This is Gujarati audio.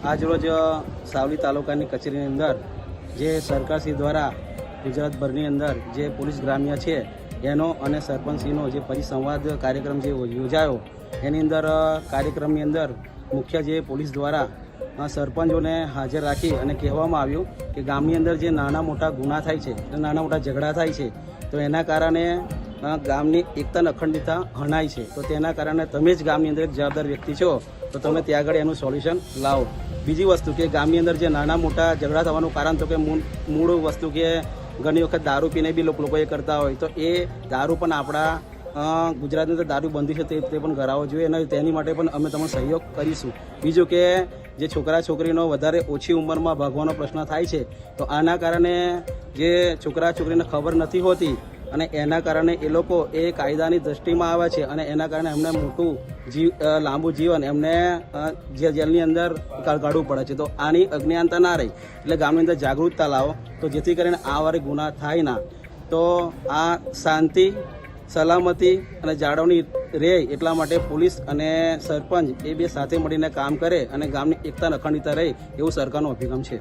આજરોજ સાવલી તાલુકાની કચેરીની અંદર જે સરકારશ્રી દ્વારા ગુજરાતભરની અંદર જે પોલીસ ગ્રામ્ય છે એનો અને સરપંચશ્રીનો જે પરિસંવાદ કાર્યક્રમ જે યોજાયો એની અંદર કાર્યક્રમની અંદર મુખ્ય જે પોલીસ દ્વારા સરપંચોને હાજર રાખી અને કહેવામાં આવ્યું કે ગામની અંદર જે નાના મોટા ગુના થાય છે, નાના મોટા ઝઘડા થાય છે, તો એના કારણે ગામની એકતા અને અખંડિતતા હણાય છે. તો તેના કારણે તમે જ ગામની અંદર એક જવાબદાર વ્યક્તિ છો, તો તમે ત્યાં આગળ એનું સોલ્યુશન લાવો. બીજી વસ્તુ કે ગામની અંદર જે નાના મોટા ઝઘડા થવાનું કારણ તો કે મૂળ વસ્તુ કે ઘણી વખત દારૂ પીને બી લોકો એ કરતા હોય, તો એ દારૂ પણ આપણા ગુજરાતની અંદર દારૂ બંધી છે તે પણ કરાવવો જોઈએ અને તેની માટે પણ અમે તમને સહયોગ કરીશું. બીજું કે જે છોકરા છોકરીનો વધારે ઓછી ઉંમરમાં ભાગવાનો પ્રશ્ન થાય છે, તો આના કારણે જે છોકરા છોકરીને ખબર નથી હોતી અને એના કારણે એ લોકો એ કાયદાની દ્રષ્ટિમાં આવે છે અને એના કારણે એમને મોટું લાંબુ જીવન એમને જેલની અંદર કાઢવું પડે છે. તો આની અજ્ઞાનતા ના રહી એટલે ગામની અંદર જાગૃતતા લાવો, તો જેથી કરીને આ વારે ગુના થાય ના. તો આ શાંતિ સલામતી અને જાળવણી રહે એટલા માટે પોલીસ અને સરપંચ એ બે સાથે મળીને કામ કરે અને ગામની એકતા અને અખંડિતતા રહે એવું સરકારનો અભિગમ છે.